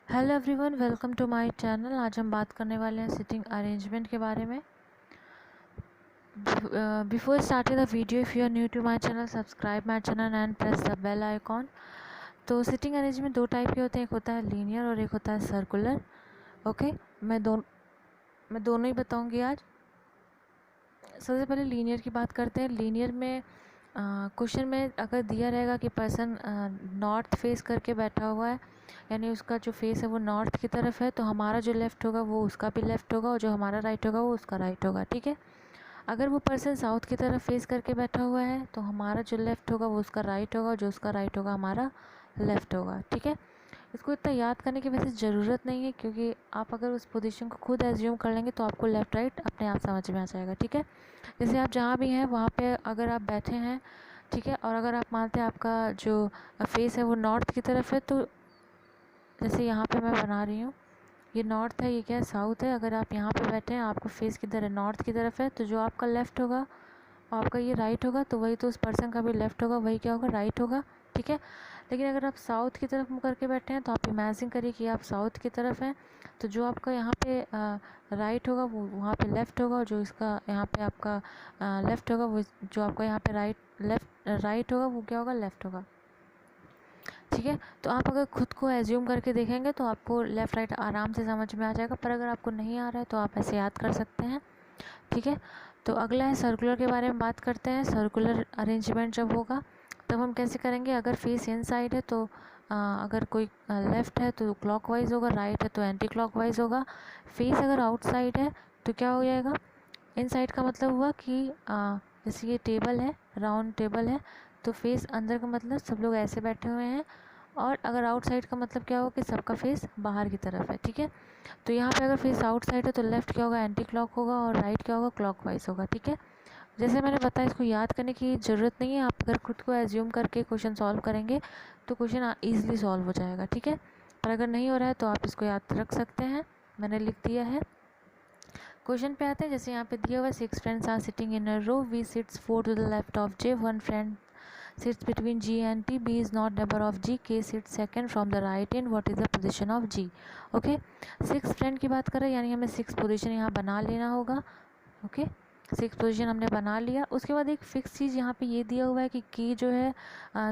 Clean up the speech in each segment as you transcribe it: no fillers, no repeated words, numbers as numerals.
Hello everyone, welcome to my channel. आज हम बात करने वाले हैं सिटिंग अरेंजमेंट के बारे में। Before starting the video, if you are new to my channel, subscribe my channel and press the bell icon. तो सिटिंग अरेंजमेंट दो टाइप के होते हैं, एक होता है लीनियर और एक होता है सर्कुलर। ओके, मैं दोनों ही बताऊंगी आज। सबसे पहले लीनियर की बात करते हैं। लीनियर में क्वेश्चन में अगर दिया रहेगा कि पर्सन नॉर्थ फेस करके बैठा हुआ है, यानी उसका जो फेस है वो नॉर्थ की तरफ है, तो हमारा जो लेफ़्ट होगा वो उसका भी लेफ़्ट होगा और जो हमारा राइट होगा वो उसका राइट होगा। ठीक है। अगर वो पर्सन साउथ की तरफ फेस करके बैठा हुआ है तो हमारा जो लेफ़्ट होगा वो उसका राइट होगा और जो उसका राइट होगा हमारा लेफ़्ट होगा। ठीक है। इसको इतना याद करने की वैसे ज़रूरत नहीं है, क्योंकि आप अगर उस पोजीशन को खुद एज्यूम कर लेंगे तो आपको लेफ़्ट राइट अपने आप समझ में आ जाएगा। ठीक है। जैसे आप जहाँ भी हैं वहाँ पे अगर आप बैठे हैं, ठीक है, और अगर आप मानते हैं आपका जो फेस है वो नॉर्थ की तरफ है, तो जैसे यहाँ पे मैं बना रही हूँ, ये नॉर्थ है, ये क्या है, साउथ है। अगर आप यहाँ पे बैठे हैं, आपका फेस किधर है, नॉर्थ की तरफ है, तो जो आपका लेफ़्ट होगा आपका ये राइट होगा, तो वही तो उस पर्सन का भी लेफ़्ट होगा, वही क्या होगा, राइट होगा। ठीक है। लेकिन अगर आप साउथ की तरफ मुँह करके बैठे हैं तो आप इमेजिन करिए कि आप साउथ की तरफ हैं, तो जो आपका यहाँ पे राइट होगा वो वहाँ पे लेफ़्ट होगा, और जो इसका यहाँ पे आपका लेफ़्ट होगा वो जो आपका यहाँ पे राइट होगा वो क्या होगा, लेफ़्ट होगा। ठीक है। तो आप अगर खुद को एज्यूम करके देखेंगे तो आपको लेफ़्ट राइट आराम से समझ में आ जाएगा, पर अगर आपको नहीं आ रहा है तो आप ऐसे याद कर सकते हैं। ठीक है। तो अगला है सर्कुलर के बारे में बात करते हैं। सर्कुलर अरेंजमेंट जब होगा तब हम कैसे करेंगे। अगर फेस इन साइड है तो अगर कोई लेफ़्ट है तो क्लॉकवाइज होगा, राइट है तो एंटी क्लॉकवाइज होगा। फेस अगर आउटसाइड है तो क्या हो जाएगा, इन साइड का मतलब हुआ कि जैसे ये टेबल है, राउंड टेबल है, तो फेस अंदर का मतलब सब लोग ऐसे बैठे हुए हैं, और अगर आउटसाइड का मतलब क्या होगा कि सबका फेस बाहर की तरफ है। ठीक है। तो यहाँ पे अगर फेस आउटसाइड है तो लेफ़्ट क्या होगा, एंटी क्लॉक होगा, और राइट क्या होगा, क्लॉकवाइज होगा। ठीक है। जैसे मैंने बताया, इसको याद करने की ज़रूरत नहीं है। आप अगर खुद को एज्यूम करके क्वेश्चन सॉल्व करेंगे तो क्वेश्चन ईजिली सॉल्व हो जाएगा। ठीक है। पर अगर नहीं हो रहा है तो आप इसको याद रख सकते हैं, मैंने लिख दिया है। क्वेश्चन पे आते हैं। जैसे यहाँ पे दिया हुआ है 6 friends are sitting in a row, V sits 4 to the left of J, 1 friend sits between G and T, B is not neighbor of G, K sits second from the right in, what is the position of G? Okay, 6 friend की बात करें, यानी हमें 6 position यहाँ बना लेना होगा। Okay, 6 position हमने बना लिया। उसके बाद एक फिक्स चीज़ यहाँ पे ये दिया हुआ है कि K जो है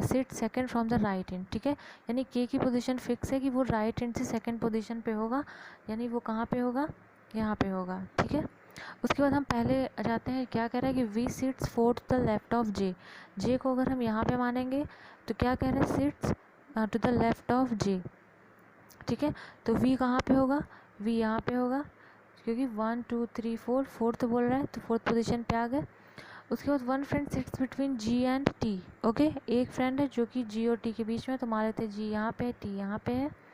sit second from the right in. ठीक है। यानी K की पोजीशन फिक्स है कि वो राइट एंड से सेकंड पोजीशन पे होगा, यानी वो कहाँ पे होगा, यहाँ पे होगा। ठीक है। उसके बाद हम पहले जाते हैं, क्या कह रहा है कि we seats fourth the left of J. J को अगर हम यहाँ पे मानेंगे तो क्या कह रहे हैं, seats to the left of J. ठीक है। तो वी कहाँ पे होगा, वी यहाँ पे होगा, क्योंकि 1 2 3 4 फोर्थ बोल रहा है, तो फोर्थ पोजीशन पे आ गए। उसके बाद 1 friend sits between ji and T. Okay, एक फ्रेंड है जो कि जी और टी के बीच में, तो मान लेते हैं जी यहाँ पे है, टी यहाँ पे है।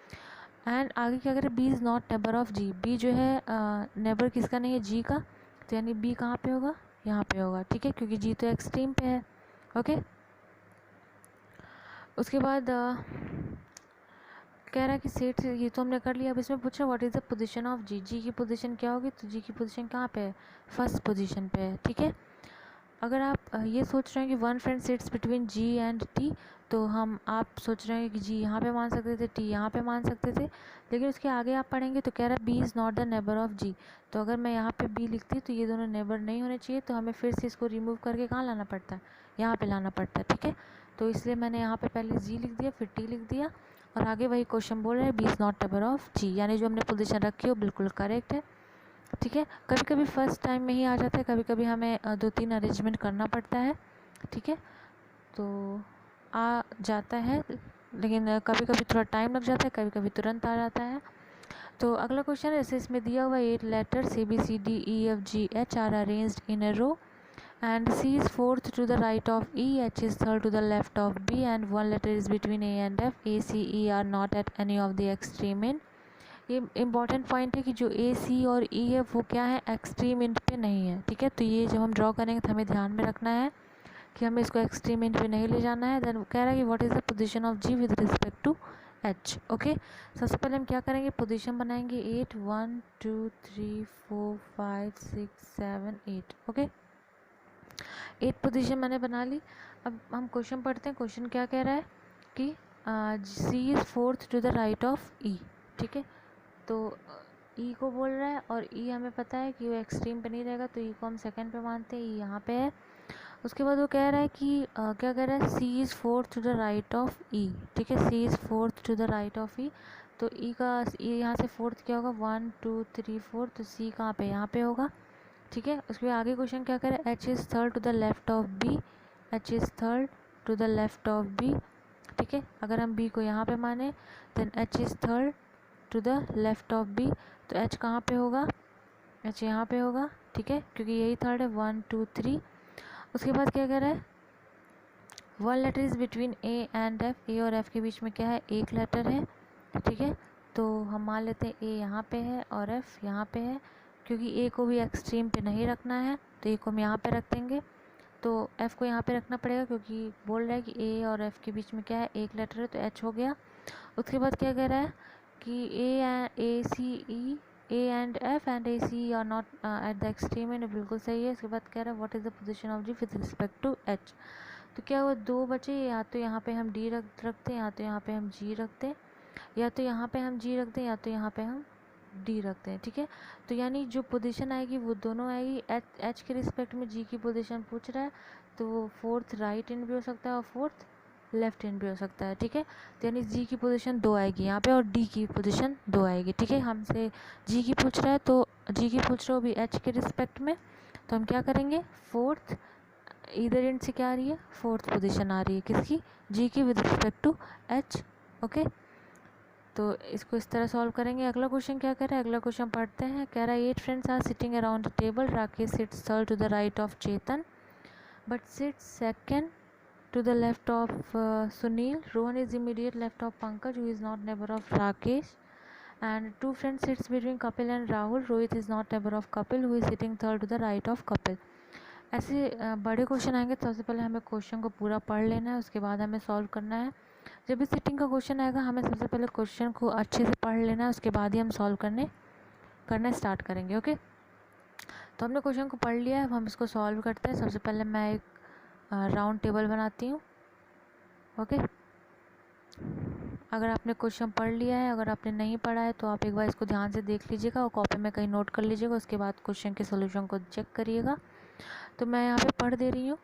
एंड आगे क्या करें, B is not neighbour of G. B जो है नेबर किसका नहीं है, जी का, तो यानी बी कहाँ पे होगा, यहाँ पे होगा। ठीक है, क्योंकि जी तो एक्सट्रीम पे है। ओके। उसके बाद कह रहा है कि सेट, ये तो हमने कर लिया। अब इसमें पूछ रहा है what is the position of G. G की पोजीशन क्या होगी, तो जी की पोजीशन कहाँ पे है, फर्स्ट पोजीशन पे है। ठीक है। अगर आप ये सोच रहे हैं कि 1 friend sits between ji and T, तो आप सोच रहे हैं कि जी यहाँ पे मान सकते थे, टी यहाँ पे मान सकते थे, लेकिन उसके आगे आप पढ़ेंगे तो कह रहा है B is not the neighbour of G. तो अगर मैं यहाँ पे बी लिखती तो ये दोनों नेबर नहीं होने चाहिए, तो हमें फिर से इसको रिमूव करके कहाँ लाना पड़ता है, यहाँ पे लाना पड़ता है। ठीक है। तो इसलिए मैंने यहाँ पे पहले जी लिख दिया, फिर टी लिख दिया, और आगे वही क्वेश्चन बोल रहे हैं B is not neighbour of G, यानी जो हमने पोजीशन रखी है वो बिल्कुल करेक्ट है। ठीक है। कभी कभी फर्स्ट टाइम में ही आ जाता है, कभी कभी हमें 2-3 अरेंजमेंट करना पड़ता है। ठीक है। तो आ जाता है, लेकिन कभी कभी थोड़ा टाइम लग जाता है, कभी कभी तुरंत आ जाता है। तो अगला क्वेश्चन है, जैसे इसमें दिया हुआ 8 letters A B C D E F G H are arranged in a row, and C is fourth to the right of E, H is third to the left of B, and one letter is between A and F. A, C, E are not at any of the extreme in. ये important point है कि जो ए सी और ई है वो क्या है, extreme int पे नहीं है। ठीक है। तो ये जब हम ड्रॉ करेंगे तो हमें ध्यान में रखना है कि हमें इसको एक्सट्रीम इंट पे नहीं ले जाना है। देन कह रहा है कि what is the position of G with respect to H. Okay, सबसे पहले हम क्या करेंगे, पोजीशन बनाएंगे 8 1 2 3 4 5 6 7 8। ओके, 8 पोजीशन मैंने बना ली। अब हम क्वेश्चन पढ़ते हैं। क्वेश्चन क्या कह रहा है कि C is fourth to the right of E. ठीक है। तो ई को बोल रहा है और ई हमें पता है कि वो एक्सट्रीम पे नहीं रहेगा, तो ई को हम सेकंड पे मानते हैं, ई यहाँ पे है। उसके बाद वो कह रहा है कि क्या कह रहा है, C is fourth to the right of E. ठीक है, C is fourth to the right of E. तो ई का यहाँ से फोर्थ क्या होगा, 1 2 3 4, तो सी कहाँ पे, यहाँ पे होगा। ठीक है, उसके बाद आगे क्वेश्चन क्या करे, H is third to the left of B, H is third to the left of B. ठीक है, अगर हम बी को यहाँ पे माने then H is third to the left of B, तो एच कहाँ पे होगा, एच यहाँ पे होगा। ठीक है, क्योंकि यही थर्ड है, 1 2 3। उसके बाद क्या कह रहा है, one letter is between A and F, A और एफ के बीच में क्या है, एक लेटर है। ठीक है, तो हम मान लेते हैं ए यहाँ पे है और एफ यहाँ पे है, क्योंकि ए को भी एक्सट्रीम पे नहीं रखना है तो ए को हम यहाँ पे रख देंगे। तो एफ़ को यहाँ पे रखना पड़ेगा क्योंकि बोल रहा है कि ए और एफ़ के बीच में क्या है, एक लेटर है, तो एच हो गया। उसके बाद क्या कह रहा है कि A C E, A and F and A C are not at the extreme end, बिल्कुल सही है। उसके बाद कह रहा है what is the position of G with respect to H. तो क्या हुआ, दो बचे, या तो यहाँ पे हम डी रखते हैं, या तो यहाँ पे हम जी रखते हैं, या तो यहाँ पे हम जी रखते हैं, या तो यहाँ पे हम डी रखते हैं। ठीक है, तो यानी जो पोजीशन आएगी वो दोनों आएगी। एच के रिस्पेक्ट में जी की पोजीशन पूछ रहा है, तो वो फोर्थ राइट हैंड भी हो सकता है और फोर्थ लेफ्ट हैंड भी हो सकता है। ठीक है, तो यानी जी की पोजीशन 2 आएगी यहाँ पे और डी की पोजीशन 2 आएगी। ठीक है, हमसे जी की पूछ रहा है, तो जी की पूछ रहे हो भी एच के रिस्पेक्ट में, तो हम क्या करेंगे, फोर्थ इधर एंड से क्या आ रही है, फोर्थ पोजीशन आ रही है किसकी, जी की with respect to H. Okay, तो इसको इस तरह सॉल्व करेंगे। अगला क्वेश्चन क्या कह रहा है, अगला क्वेश्चन पढ़ते हैं। कह रहा है 8 friends are sitting around the table, Rakesh sits third to the right of Chetan but sits second to the left of Sunil, Rohan is immediate left of Pankaj who is not neighbour of Rakesh, and two friends sits between Kapil and Rahul, Rohit is not neighbor of Kapil who is sitting third to the right of Kapil। ऐसे बड़े question आएंगे तो सबसे पहले हमें question को पूरा पढ़ लेना है, उसके बाद हमें सॉल्व करना है। जब भी सिटिंग का क्वेश्चन आएगा हमें सबसे पहले क्वेश्चन को अच्छे से पढ़ लेना है, उसके बाद ही हम सॉल्व करना स्टार्ट करेंगे। ओके, तो हमने क्वेश्चन को पढ़ लिया है, अब हम इसको सॉल्व करते हैं। सबसे पहले मैं एक राउंड टेबल बनाती हूँ। ओके, अगर आपने क्वेश्चन पढ़ लिया है, अगर आपने नहीं पढ़ा है तो आप एक बार इसको ध्यान से देख लीजिएगा और कॉपी में कहीं नोट कर लीजिएगा, उसके बाद क्वेश्चन के सोल्यूशन को चेक करिएगा। तो मैं यहाँ पे पढ़ दे रही हूँ।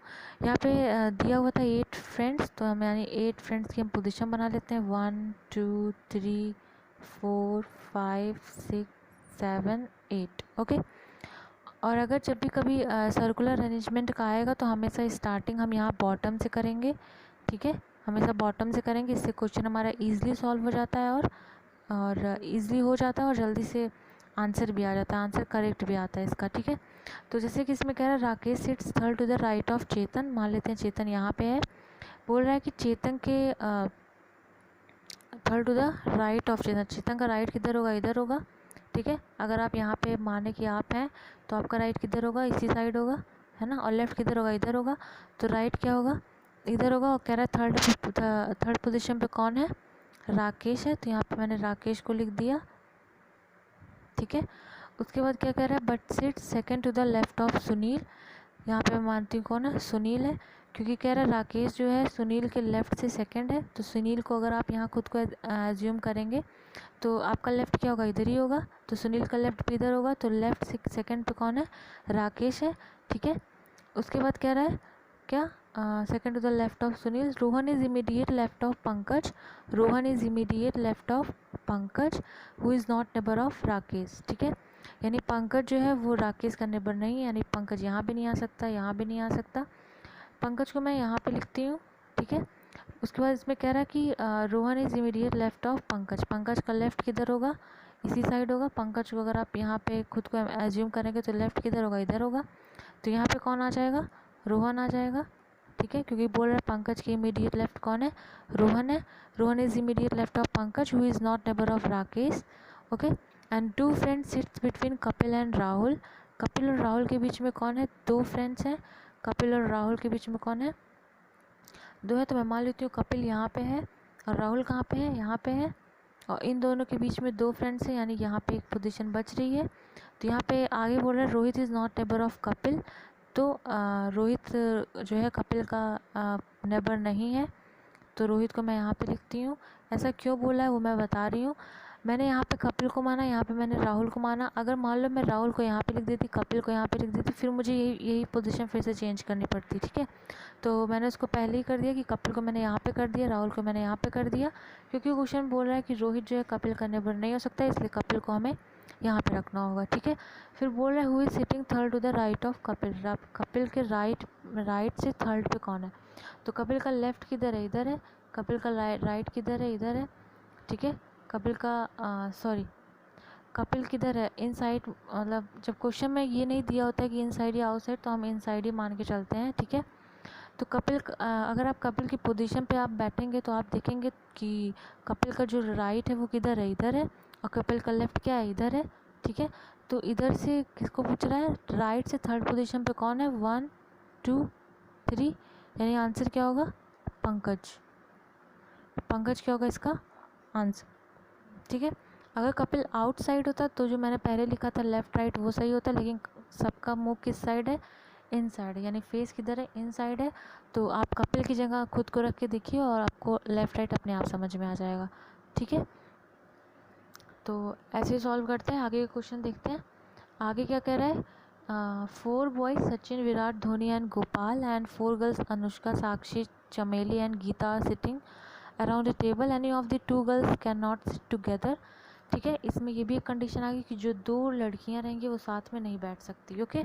यहाँ पे दिया हुआ था 8 फ्रेंड्स, तो हम यानी 8 फ्रेंड्स की हम पोजीशन बना लेते हैं, 1 2 3 4 5 6 7 8। ओके, और अगर जब भी कभी सर्कुलर अरेंजमेंट का आएगा तो हमेशा स्टार्टिंग हम यहाँ बॉटम से करेंगे। ठीक है, हमेशा बॉटम से करेंगे, इससे क्वेश्चन हमारा ईजिली सॉल्व हो जाता है और ईजिली हो जाता है और जल्दी से आंसर भी आ जाता है, आंसर करेक्ट भी आता है इसका। ठीक है, तो जैसे कि इसमें कह रहा है Rakesh sits third to the right of Chetan, मान लेते हैं चेतन यहाँ पे है। बोल रहा है कि चेतन के third to the right of Chetan, Chetan का राइट किधर होगा, इधर होगा। ठीक है, अगर आप यहाँ पे माने कि आप हैं तो आपका राइट किधर होगा, इसी साइड होगा, है ना, और लेफ्ट किधर होगा, इधर होगा। तो राइट क्या होगा, इधर होगा। और कह रहा है थर्ड पोजीशन पे कौन है, राकेश है, तो यहाँ पे मैंने राकेश को लिख दिया। ठीक है, उसके बाद क्या कह रहा है, but sit second to the left of Sunil, यहाँ पे मैं मानती हूँ कौन है, सुनील है, क्योंकि कह रहा है राकेश जो है सुनील के लेफ़्ट से सेकंड है, तो सुनील को अगर आप यहाँ खुद को एज्यूम करेंगे तो आपका लेफ़्ट क्या होगा, इधर ही होगा, तो सुनील का लेफ़्ट भी इधर होगा, तो लेफ़्ट से सेकंड पे कौन है, राकेश है। ठीक है, उसके बाद कह रहा है क्या, second to the left of Sunil, Rohan is immediate left of Pankaj, Rohan is immediate left of Pankaj who is not neighbour of Rakesh. ठीक है, यानी पंकज जो है वो राकेश का नेबर नहीं है, यानी पंकज यहाँ भी नहीं आ सकता, यहाँ भी नहीं आ सकता। पंकज को मैं यहाँ पे लिखती हूँ। ठीक है, उसके बाद इसमें कह रहा है कि Rohan is immediate left of Pankaj, Pankaj का लेफ़्ट किधर होगा, इसी साइड होगा। पंकज को अगर आप यहाँ पे खुद को एज्यूम करेंगे तो लेफ़्ट किधर होगा, इधर होगा, तो यहाँ पे कौन आ जाएगा, रोहन आ जाएगा। ठीक है, क्योंकि बोल रहा है पंकज के इमीडिएट लेफ्ट कौन है, रोहन है, Rohan is immediate left of Pankaj who is not neighbour of Rakesh. Okay, and two friends sits between Kapil and Rahul, Kapil और राहुल के बीच में कौन है, 2 फ्रेंड्स हैं, कपिल और राहुल के बीच में कौन है, 2 है, तो मैं मान लेती हूँ कपिल यहाँ पे है और राहुल कहाँ पे है, यहाँ पे है, और इन दोनों के बीच में 2 फ्रेंड्स हैं, यानी यहाँ पे एक पोजीशन बच रही है। तो यहाँ पे आगे बोल रहा है Rohit is not neighbour of Kapil, तो रोहित जो है कपिल का नेबर नहीं है, तो रोहित को मैं यहाँ पे लिखती हूँ। ऐसा क्यों बोला है वो मैं बता रही हूँ। मैंने यहाँ पे कपिल को माना, यहाँ पे मैंने राहुल को माना। अगर मान लो मैं राहुल को यहाँ पे लिख देती, कपिल को यहाँ पे लिख देती, फिर मुझे यही पोजीशन फिर से चेंज करनी पड़ती, ठीक है। तो मैंने उसको पहले ही कर दिया कि कपिल को मैंने यहाँ पे कर दिया, राहुल को मैंने यहाँ पे कर दिया, क्योंकि क्वेश्चन बोल रहा है कि रोहित जो है कपिल का नेबर नहीं हो सकता, इसलिए कपिल को हमें यहाँ पे रखना होगा, ठीक है। फिर बोल रहा है who is sitting third to the right of Kapil. Kapil के राइट से थर्ड पे कौन है? तो कपिल का लेफ्ट किधर है? इधर है। कपिल का राइट किधर है? इधर है, ठीक है। कपिल का कपिल किधर है? इनसाइड, मतलब जब क्वेश्चन में ये नहीं दिया होता है कि इनसाइड या आउटसाइड, तो हम इनसाइड ही मान के चलते हैं, ठीक है। तो कपिल अगर आप कपिल की पोजीशन पे आप बैठेंगे तो आप देखेंगे कि कपिल का जो राइट है वो किधर है? इधर है। और कपिल का लेफ्ट क्या है? इधर है, ठीक है। तो इधर से किसको पूछ रहा है? राइट से थर्ड पोजीशन पे कौन है? 1 2 3, यानी आंसर क्या होगा? पंकज। पंकज क्या होगा इसका आंसर, ठीक है। अगर कपिल आउटसाइड होता तो जो मैंने पहले लिखा था लेफ्ट राइट वो सही होता, लेकिन सबका मुंह किस साइड है? इनसाइड, यानी फेस किधर है? इनसाइड है। तो आप कपिल की जगह खुद को रख के देखिए और आपको लेफ्ट राइट अपने आप समझ में आ जाएगा, ठीक है। तो ऐसे सॉल्व करते हैं, आगे के क्वेश्चन देखते हैं। आगे क्या कह रहा है? 4 boys Sachin, Virat, Dhoni and Gopal and 4 girls Anushka, Sakshi, Chameli and Gita are sitting around a table, any of the 2 girls can not sit together, ठीक है। इसमें ये भी एक कंडीशन आ गई कि जो 2 लड़कियां रहेंगी वो साथ में नहीं बैठ सकती, ओके।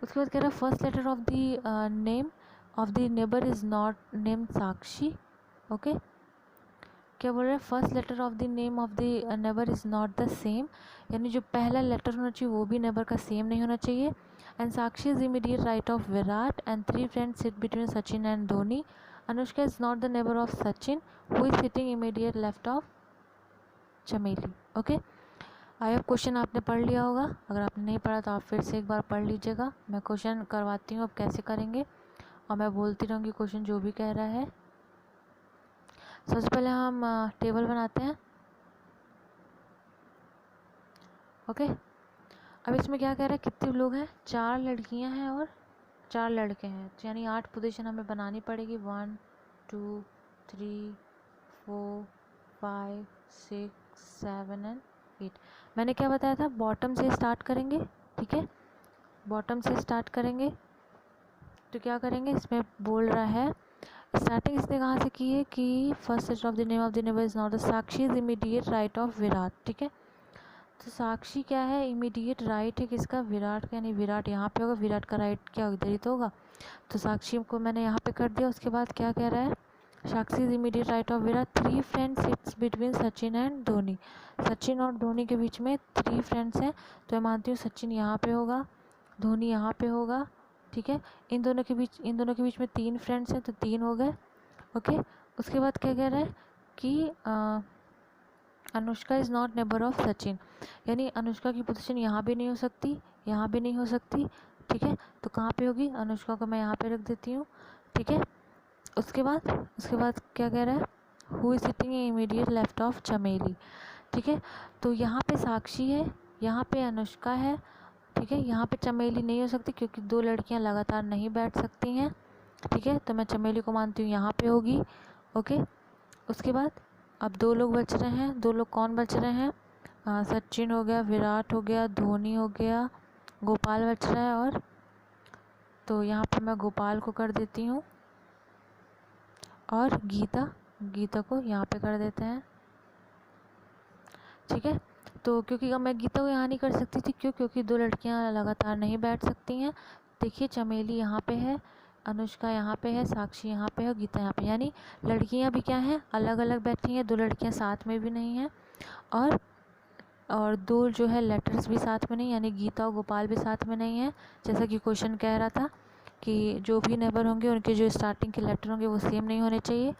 उसके बाद कह रहा है first letter of the name of the neighbour is not name Sakshi, okay. क्या बोल रहे हैं? First letter of the name of the neighbour is not the same, यानी जो पहला लेटर होना चाहिए वो भी नेबर का सेम नहीं होना चाहिए। And Sakshi is immediate right of Virat and 3 friends sit between Sachin and Dhoni. Anushka is not the neighbour of Sachin who is sitting immediate left of चमेली, ओके। आई होप क्वेश्चन आपने पढ़ लिया होगा। अगर आपने नहीं पढ़ा तो आप फिर से एक बार पढ़ लीजिएगा। मैं क्वेश्चन करवाती हूँ अब कैसे करेंगे, और मैं बोलती रहूँगी क्वेश्चन जो भी कह रहा है। सबसे पहले हम टेबल बनाते हैं, ओके। अब इसमें क्या कह रहा है? कितने लोग हैं? 4 लड़कियां हैं और 4 लड़के हैं, तो यानी 8 पोजीशन हमें बनानी पड़ेगी। 1 2 3 4 5 6 7 एंड 8। मैंने क्या बताया था? बॉटम से स्टार्ट करेंगे, ठीक है। बॉटम से स्टार्ट करेंगे तो क्या करेंगे? इसमें बोल रहा है स्टार्टिंग इसने कहाँ से की है कि first letter of the name of the neighbour is not the Sakshi is immediate right of Virat, ठीक है। तो साक्षी क्या है? इमीडिएट राइट है किसका? विराट का, यानी विराट यहाँ पे होगा। विराट का राइट क्या इधर ही तो होगा, तो साक्षी को मैंने यहाँ पे कर दिया। उसके बाद क्या कह रहा है? Sakshi is immediate right of Virat. 3 friends sits between Sachin and Dhoni. Sachin और धोनी के बीच में 3 फ्रेंड्स हैं, तो मैं मानती हूँ सचिन यहाँ पे होगा, धोनी यहाँ पे होगा, ठीक है। इन दोनों के बीच में 3 फ्रेंड्स हैं, तो 3 हो गए, ओके। उसके बाद क्या कह रहा है कि Anushka is not neighbour of Sachin, यानी अनुष्का की पोजीशन यहाँ भी नहीं हो सकती, यहाँ भी नहीं हो सकती, ठीक है। तो कहाँ पे होगी? अनुष्का को मैं यहाँ पे रख देती हूँ, ठीक है। उसके बाद क्या कह रहा है? Who is sitting immediate left of चमेली, ठीक है। तो यहाँ पे साक्षी है, यहाँ पे अनुष्का है, ठीक है। यहाँ पे चमेली नहीं हो सकती क्योंकि 2 लड़कियाँ लगातार नहीं बैठ सकती हैं, ठीक है। तो मैं चमेली को मानती हूँ यहाँ पे होगी, ओके। उसके बाद अब 2 लोग बच रहे हैं। 2 लोग कौन बच रहे हैं? सचिन हो गया, विराट हो गया, धोनी हो गया, गोपाल बच रहा है। और तो यहाँ पे मैं गोपाल को कर देती हूँ और गीता को यहाँ पे कर देते हैं, ठीक है। तो क्योंकि अब मैं गीता को यहाँ नहीं कर सकती थी, क्योंकि 2 लड़कियाँ लगातार नहीं बैठ सकती हैं। देखिए चमेली यहाँ पे है, अनुष्का यहाँ पे है, साक्षी यहाँ पे है, गीता यहाँ पे, यानी लड़कियाँ भी क्या हैं? अलग अलग बैठी हैं। 2 लड़कियाँ साथ में भी नहीं हैं, और 2 जो है लेटर्स भी साथ में नहीं, यानी गीता और गोपाल भी साथ में नहीं है। जैसा कि क्वेश्चन कह रहा था कि जो भी नेबर होंगे उनके जो स्टार्टिंग के लेटर होंगे वो सेम नहीं होने चाहिए।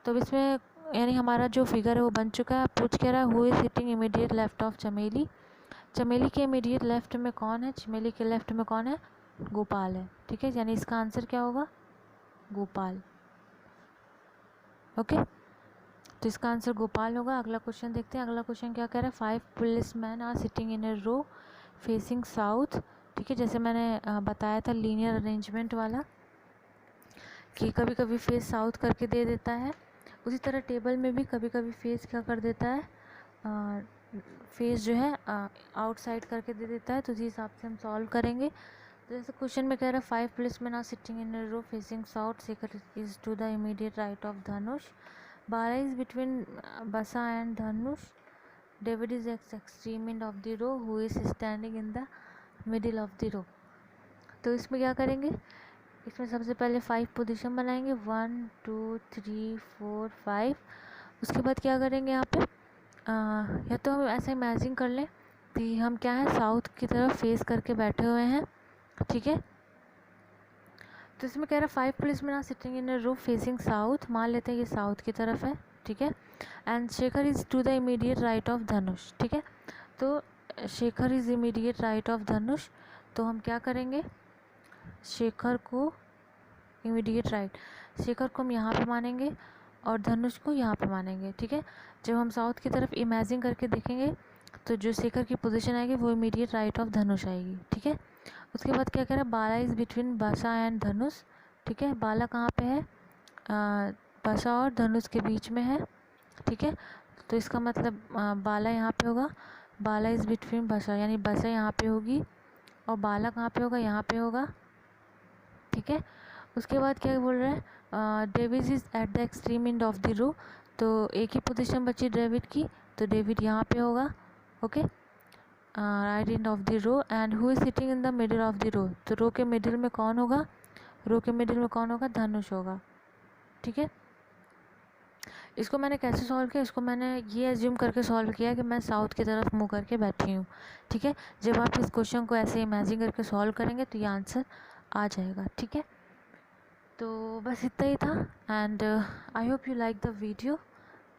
तो अब इसमें यानी हमारा जो फिगर है वो बन चुका है। पूछ कह रहा है who is sitting immediate left of चमेली। चमेली के इमीडिएट लेफ्ट में कौन है? चमेली के लेफ्ट में कौन है? गोपाल है, ठीक है। यानी इसका आंसर क्या होगा? गोपाल, ओके। तो इसका आंसर गोपाल होगा। अगला क्वेश्चन देखते हैं। अगला क्वेश्चन क्या कह रहा है? 5 policeman are sitting in a row facing south, ठीक है। जैसे मैंने बताया था लीनियर अरेंजमेंट वाला कि कभी कभी फेस साउथ करके दे देता है, उसी तरह टेबल में भी कभी कभी फेस क्या कर देता है? फेस जो है आउटसाइड करके दे देता है, तो इस हिसाब से हम सॉल्व करेंगे। तो जैसे क्वेश्चन में कह रहा है 5 policemen are sitting in a row facing south. Shekhar is to the immediate right of Dhanush. Bala is between Basa and Dhanush. David is at extreme end of the row, who is standing in the middle of the row. तो इसमें क्या करेंगे, इसमें सबसे पहले 5 position बनाएंगे, 1 2 3 4 5। उसके बाद क्या करेंगे यहाँ पे, या तो हम ऐसे इमेजिन कर लें कि हम क्या है, साउथ की तरफ फेस करके बैठे हुए हैं, ठीक है। तो इसमें कह रहा है 5 policemen are sitting in a row facing south, मान लेते हैं ये साउथ की तरफ है, ठीक है। And Shekhar is to the immediate right of Dhanush, ठीक है। तो Shekhar is immediate right of Dhanush, तो हम क्या करेंगे, शेखर को इमीडिएट राइट, शेखर को हम यहाँ पे मानेंगे और धनुष को यहाँ पे मानेंगे, ठीक है। जब हम साउथ की तरफ इमेजिन करके देखेंगे तो जो शेखर की पोजीशन आएगी वो इमीडिएट राइट ऑफ धनुष आएगी, ठीक है। उसके बाद क्या कह रहा है, बाला इज़ बिटवीन बसा एंड धनुष, ठीक है। बाला कहाँ पे है, बसा और धनुष के बीच में है, ठीक है। तो इसका मतलब बाला यहाँ पे होगा, बाला इज़ बिटवीन बसा, यानी बसा यहाँ पे होगी और बाला कहाँ पे होगा, यहाँ पे होगा, ठीक है। उसके बाद क्या बोल रहा है, David is at the extreme end of the row, तो एक ही पोजीशन बची डेविड की, तो डेविड यहाँ पे होगा, okay, right end of the row. And who is sitting in the middle of the row, तो रो के मिडिल में कौन होगा, रो के मिडिल में कौन होगा, धनुष होगा, ठीक है। इसको मैंने कैसे सॉल्व किया, इसको मैंने ये एज्यूम करके सॉल्व किया कि मैं साउथ की तरफ मुँह करके बैठी हूँ, ठीक है। जब आप इस क्वेश्चन को ऐसे इमेजिन करके सॉल्व करेंगे तो ये आंसर आ जाएगा, ठीक है। तो बस इतना ही था, and I hope you like the video,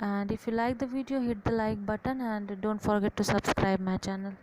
and if you like the video, hit the like button and don't forget to subscribe my channel.